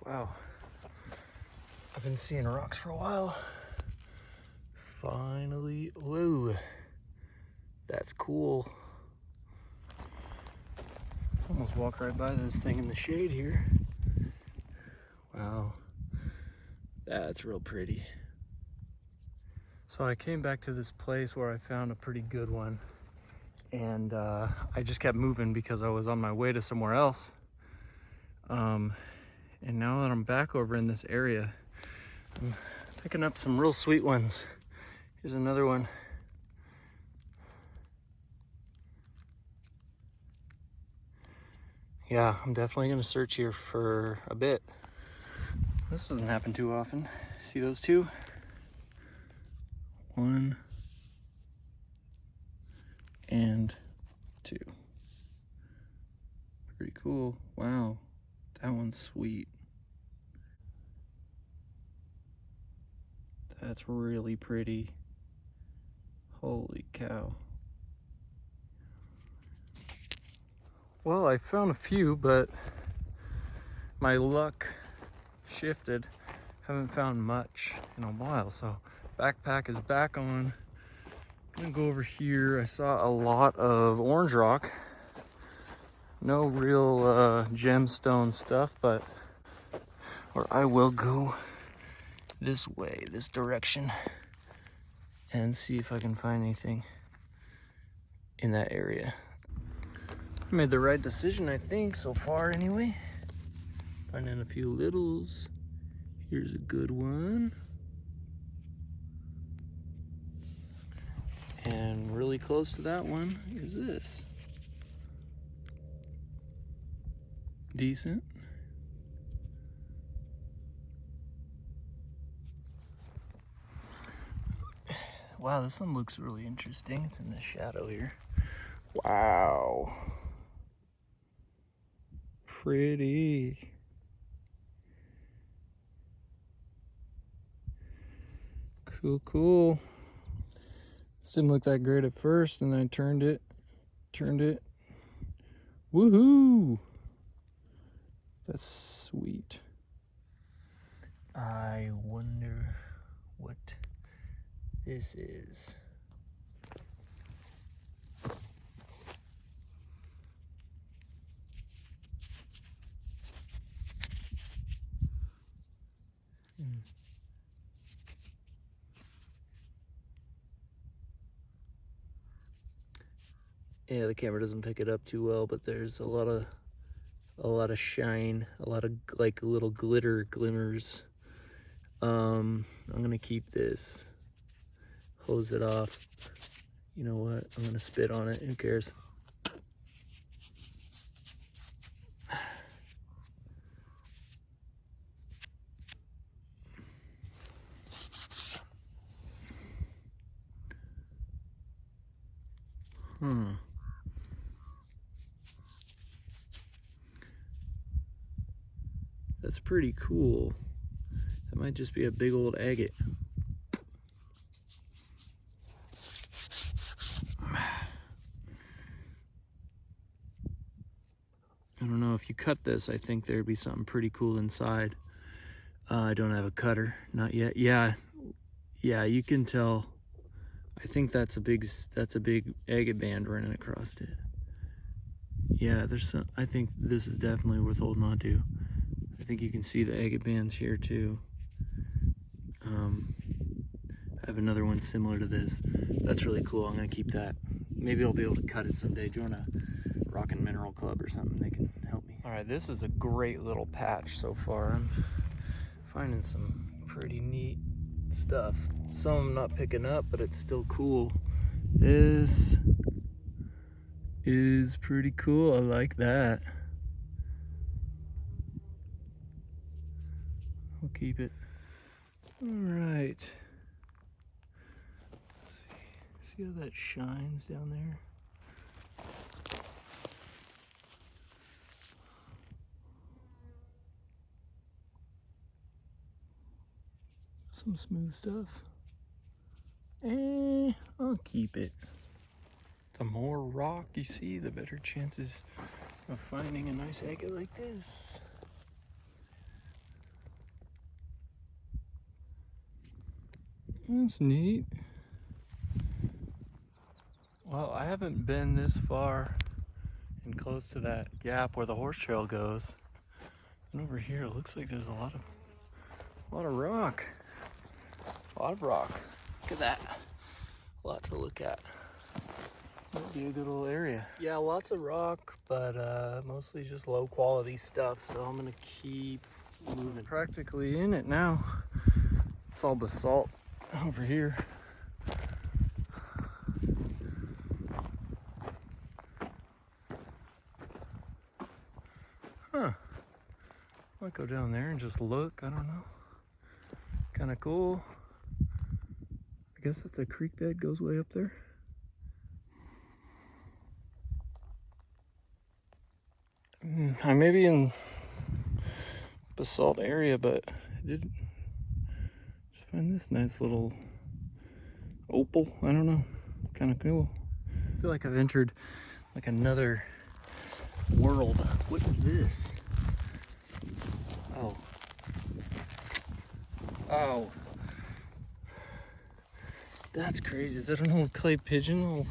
Wow. I've been seeing rocks for a while. Finally, whoa. That's cool. Almost walked right by this thing in the shade here. Wow. That's real pretty. So I came back to this place where I found a pretty good one. And I just kept moving because I was on my way to somewhere else. And now that I'm back over in this area, I'm picking up some real sweet ones. Here's another one. Yeah, I'm definitely gonna search here for a bit. This doesn't happen too often. See those two? 1 and 2. Pretty cool. Wow, that one's sweet. That's really pretty. Holy cow. Well, I found a few, but my luck shifted. Haven't found much in a while, so backpack is back on. I'm gonna go over here. I saw a lot of orange rock. No real gemstone stuff, but or I will go this way, this direction, and see if I can find anything in that area. I made the right decision, I think, so far anyway. Finding a few littles. Here's a good one. And really close to that one is this. Decent. Wow, this one looks really interesting. It's in the shadow here. Wow. Pretty. Cool, cool. This didn't look that great at first, and then I turned it. Woohoo! That's sweet. I wonder what this is. Yeah, the camera doesn't pick it up too well, but there's a lot of shine, a lot of like little glimmers. I'm gonna keep this, hose it off. You know what? I'm gonna spit on it. Who cares? That's pretty cool. That might just be a big old agate. I don't know, if you cut this, I think there'd be something pretty cool inside. I don't have a cutter, not yet. Yeah, you can tell. I think that's a big agate band running across it. Yeah, there's some. I think this is definitely worth holding on to. I think you can see the agate bands here too. I have another one similar to this. That's really cool. I'm gonna keep that. Maybe I'll be able to cut it someday. Join a rock and mineral club or something. They can help me. All right, this is a great little patch so far. I'm finding some pretty neat stuff. Some I'm not picking up, but it's still cool. This is pretty cool. I like that. I'll keep it. All right. See how that shines down there? Some smooth stuff. I'll keep it. The more rock you see, the better chances of finding a nice agate like this. That's neat. Well, I haven't been this far and close to that gap where the horse trail goes. And over here, it looks like there's a lot of rock. A lot of rock. Look at that. A lot to look at. Might be a good little area. Yeah, lots of rock, but mostly just low quality stuff. So I'm gonna keep moving. Practically in it now. It's all basalt over here. Huh. Might go down there and just look. I don't know. Kind of cool. I guess that's a creek bed, goes way up there. I may be in basalt area, but I did just find this nice little opal. I don't know. Kind of cool. I feel like I've entered like another world. What is this? Oh. Oh. That's crazy. Is that an old clay pigeon all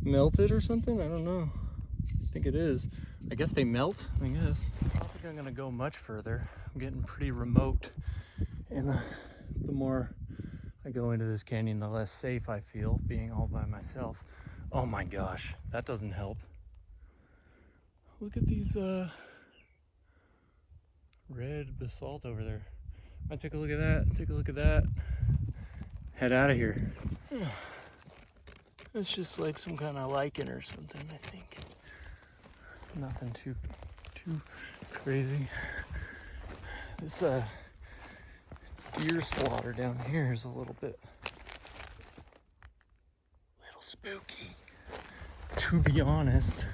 melted or something? I don't know. I think it is. I guess they melt, I guess. I don't think I'm gonna go much further. I'm getting pretty remote. And the more I go into this canyon, the less safe I feel being all by myself. Oh my gosh, that doesn't help. Look at these red basalt over there. I take a look at that, take a look at that. Head out of here. It's just like some kind of lichen or something, I think. Nothing too crazy. This deer slaughter down here is a little spooky, to be honest.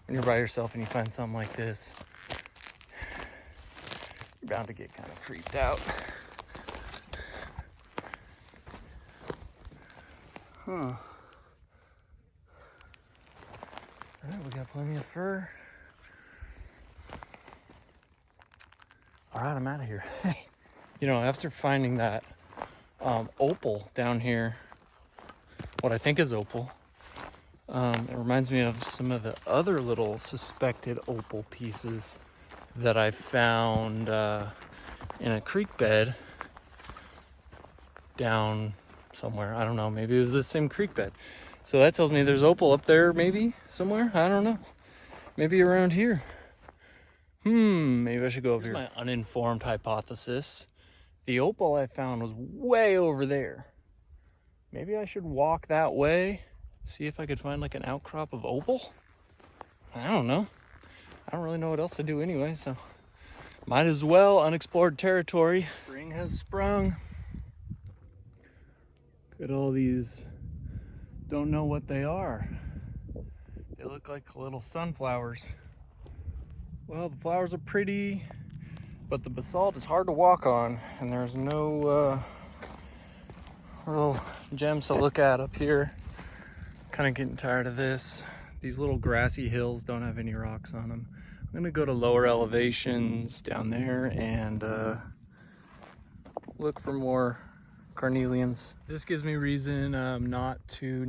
When you're by yourself and you find something like this, you're bound to get kind of creeped out. Huh. Alright, we got plenty of fur. Alright, I'm out of here. You know, after finding that opal down here, what I think is opal, it reminds me of some of the other little suspected opal pieces that I found in a creek bed down somewhere. I don't know, maybe it was the same creek bed. So that tells me there's opal up there, maybe somewhere. I don't know. Maybe around here. Maybe I should go up here. My uninformed hypothesis. The opal I found was way over there. Maybe I should walk that way, see if I could find like an outcrop of opal. I don't know. I don't really know what else to do anyway, so might as well. Unexplored territory. Spring has sprung. Look at all these. Don't know what they are. They look like little sunflowers. Well, the flowers are pretty, but the basalt is hard to walk on, and there's no real gems to look at up here. Kind of getting tired of this. These little grassy hills don't have any rocks on them. I'm gonna go to lower elevations down there and look for more carnelians. This gives me reason not to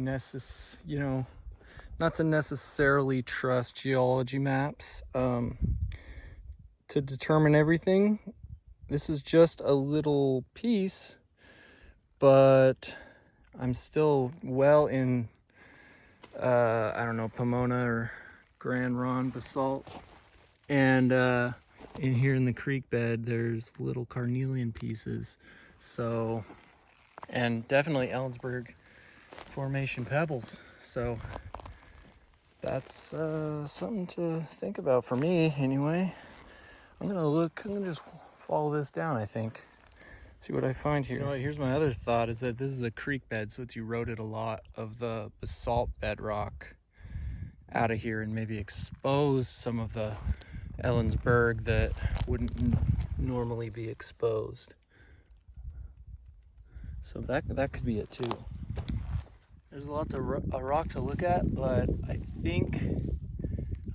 necessarily trust geology maps to determine everything. This is just a little piece, but I'm still well in I don't know, Pomona or Grand Ron basalt, and in here in the creek bed there's little carnelian pieces. So, and definitely Ellensburg Formation pebbles. So that's something to think about for me anyway. I'm gonna just follow this down, I think. See what I find here. You know what, here's my other thought, is that this is a creek bed, so it's eroded a lot of the basalt bedrock out of here and maybe exposed some of the Ellensburg that wouldn't normally be exposed. So that could be it too. There's a lot of rock to look at, but I think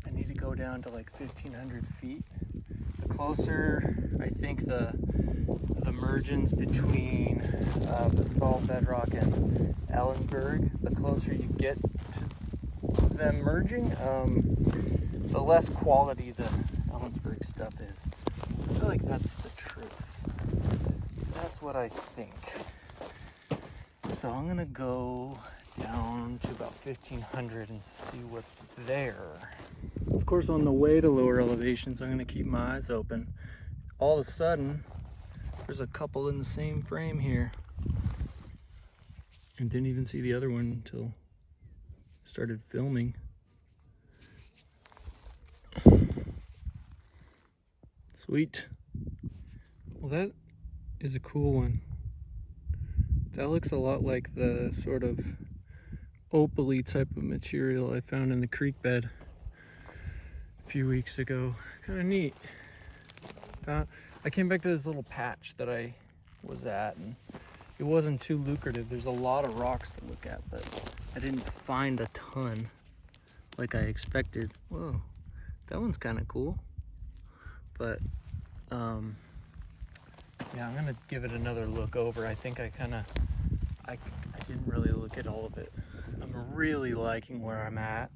I need to go down to like 1,500 feet. The closer I think the margins between basalt bedrock and Ellensburg, the closer you get to them merging, the less quality the Ellensburg stuff is. I feel like that's the truth. That's what I think. So I'm gonna go down to about 1500 and see what's there. Of course, on the way to lower elevations, I'm gonna keep my eyes open. All of a sudden, there's a couple in the same frame here. And didn't even see the other one until I started filming. Sweet. Well, that is a cool one. That looks a lot like the sort of opal-y type of material I found in the creek bed a few weeks ago. Kind of neat. I came back to this little patch that I was at, and it wasn't too lucrative. There's a lot of rocks to look at, but I didn't find a ton like I expected. Whoa, that one's kind of cool. But yeah, I'm gonna give it another look over. I think I didn't really look at all of it. I'm really liking where I'm at.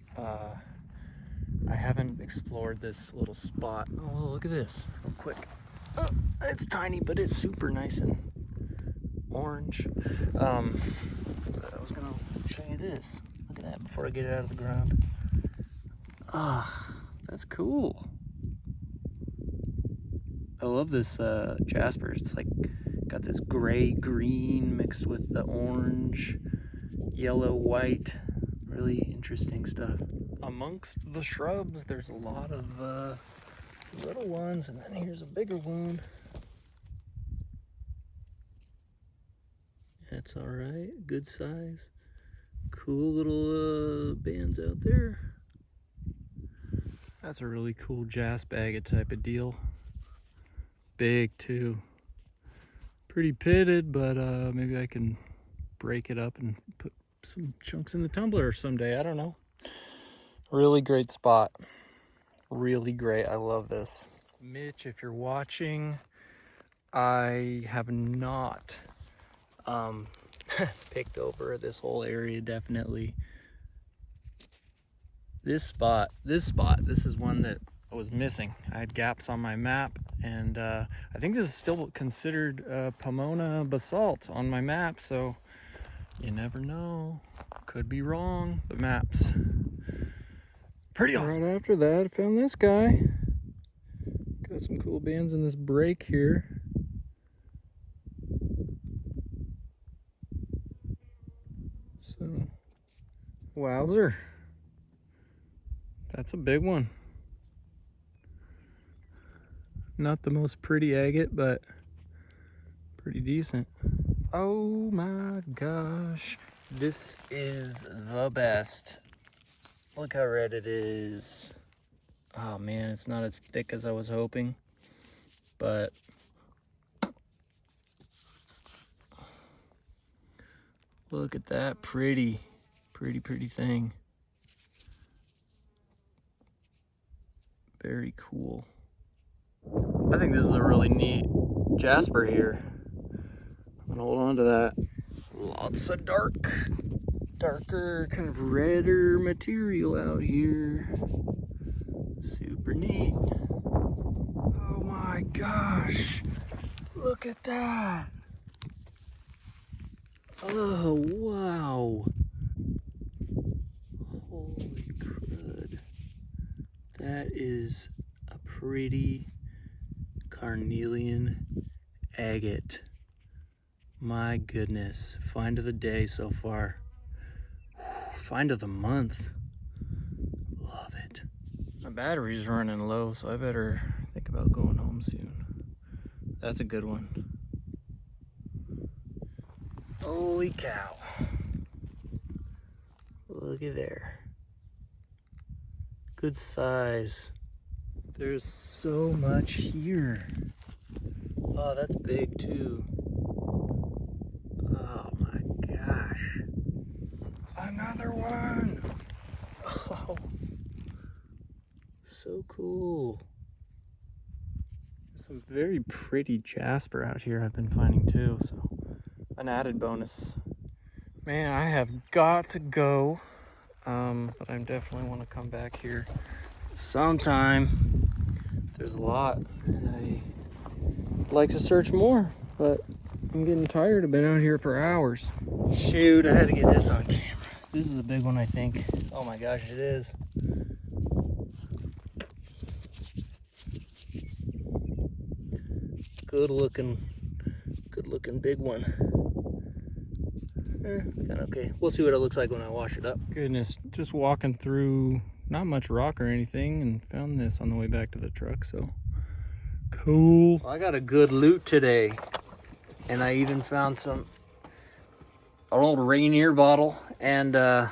I haven't explored this little spot. Oh, look at this real quick. Oh, it's tiny, but it's super nice and orange. I was gonna show you this. Look at that before I get it out of the ground. Ah, that's cool. I love this jasper. It's like got this gray green mixed with the orange, yellow, white. Really interesting stuff. Amongst the shrubs, there's a lot of little ones, and then here's a bigger one. That's all right, good size. Cool little bands out there. That's a really cool jasper agate type of deal. Big too. Pretty pitted, but maybe I can break it up and put some chunks in the tumbler someday. I don't know. Really great spot. Really great. I love this. Mitch, if you're watching, I have not picked over this whole area, definitely. This spot, this is one that I was missing. I had gaps on my map, and I think this is still considered Pomona basalt on my map, so you never know. Could be wrong. The map's pretty awesome. Right after that, I found this guy. Got some cool bands in this break here. So, wowzer. That's a big one. Not the most pretty agate, but pretty decent. Oh my gosh. This is the best. Look how red it is. Oh man, it's not as thick as I was hoping, but look at that pretty thing. Very cool. I think this is a really neat jasper here. I'm gonna hold on to that. Lots of darker, kind of redder material out here. Super neat. Oh my gosh. Look at that. Oh, wow. Holy crud. That is a pretty carnelian agate. My goodness. Find of the day so far. Find of the month. Love it. My battery's running low, so I better think about going home soon. That's a good one. Holy cow. Look at there. Good size. There's so much here. Oh, that's big too. Oh my gosh. Another one. Oh, so cool. Guess Some very pretty jasper out here I've been finding too, so an added bonus. Man, I have got to go, but I definitely want to come back here sometime. There's a lot, and I'd like to search more, but I'm getting tired. I've been out here for hours. Shoot, I had to get this on camera. This is a big one, I think. Oh my gosh, it is. Good looking big one. Kind of okay. We'll see what it looks like when I wash it up. Goodness, just walking through not much rock or anything and found this on the way back to the truck, so cool. Well, I got a good loot today, and I even found an old Rainier bottle, and well,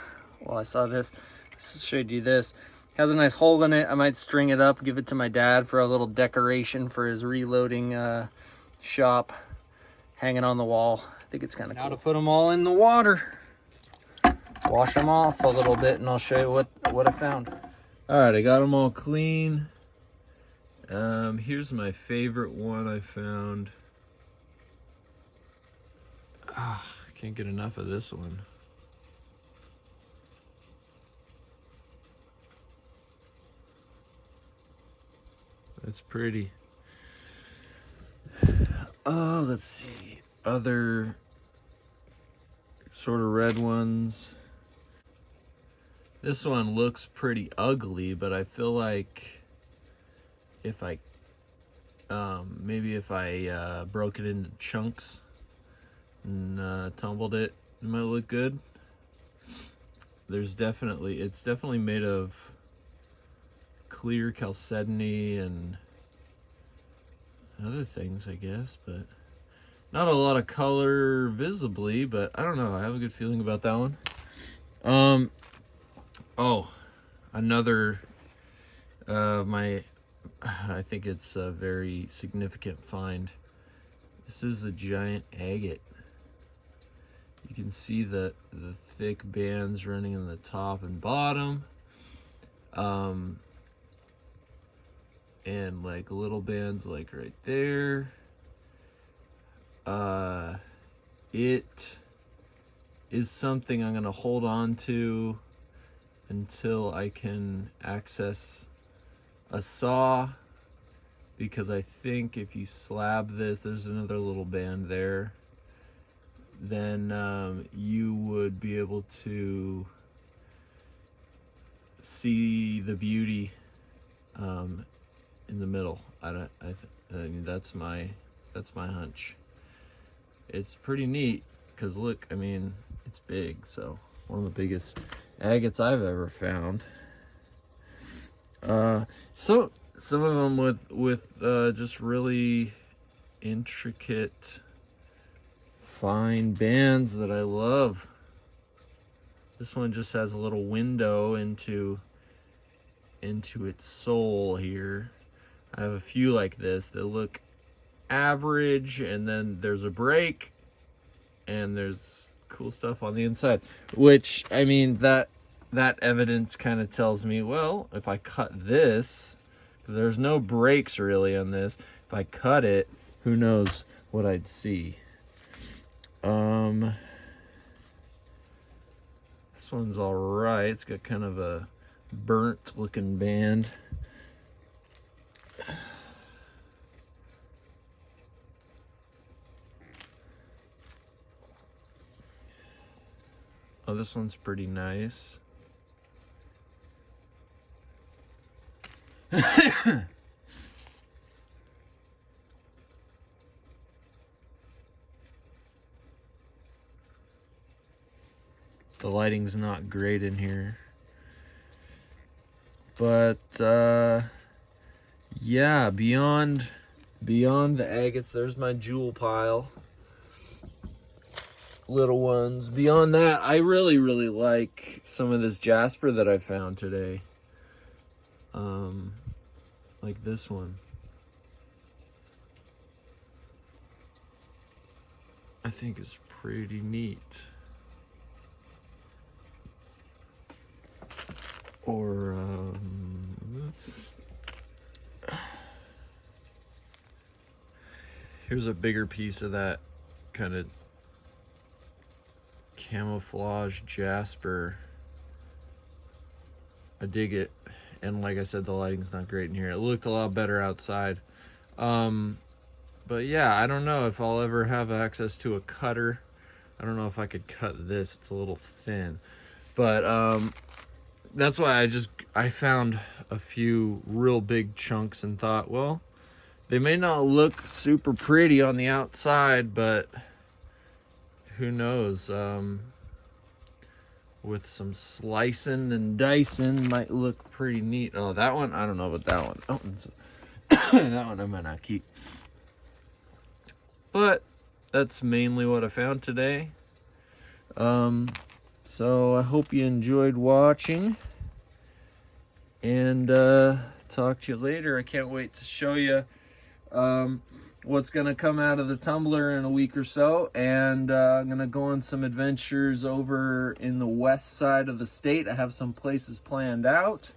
I saw this. I showed you this. It has a nice hole in it. I might string it up, give it to my dad for a little decoration for his reloading shop, hanging on the wall. I think it's kind of cool. Now to put them all in the water, wash them off a little bit, and I'll show you what I found. All right, I got them all clean. Here's my favorite one I found. I can't get enough of this one. That's pretty. Oh, let's see. Other sort of red ones. This one looks pretty ugly, but I feel like if I maybe if I broke it into chunks and tumbled it, it might look good. It's definitely made of clear chalcedony and other things, I guess, but not a lot of color visibly, but I don't know. I have a good feeling about that one. Oh, another I think it's a very significant find. This is a giant agate. You can see the thick bands running in the top and bottom. And like little bands like right there. It is something I'm gonna hold on to until I can access a saw, because I think if you slab this, there's another little band there, then you would be able to see the beauty in the middle. I mean, that's my hunch. It's pretty neat because look, I mean, it's big. So one of the biggest agates I've ever found. So some of them with just really intricate, fine bands that I love. This one just has a little window into its soul here. I have a few like this that look average, and then there's a break, and there's cool stuff on the inside, which, I mean, that evidence kind of tells me, well, if I cut this, because there's no breaks really on this, if I cut it, who knows what I'd see. This one's all right. It's got kind of a burnt looking band. Oh, this one's pretty nice. The lighting's not great in here, but yeah, beyond the agates, there's my jewel pile. Little ones. Beyond that, I really like some of this jasper that I found today. Like this one. I think it's pretty neat. Or Here's a bigger piece of that kind of camouflage jasper. I dig it. And like I said, the lighting's not great in here. It looked a lot better outside. But yeah, I don't know if I'll ever have access to a cutter. I don't know if I could cut this. It's a little thin. But that's why I found a few real big chunks and thought, well, they may not look super pretty on the outside, but who knows? With some slicing and dicing, might look pretty neat. Oh, that one, I don't know about that one. That one I might not keep. But that's mainly what I found today. So I hope you enjoyed watching, and talk to you later. I can't wait to show you what's gonna come out of the tumbler in a week or so, and I'm gonna go on some adventures over in the west side of the state. I have some places planned out,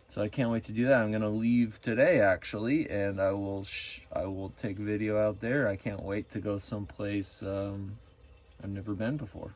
so I can't wait to do that. I'm gonna leave today actually, and I will take video out there. I can't wait to go someplace I've never been before.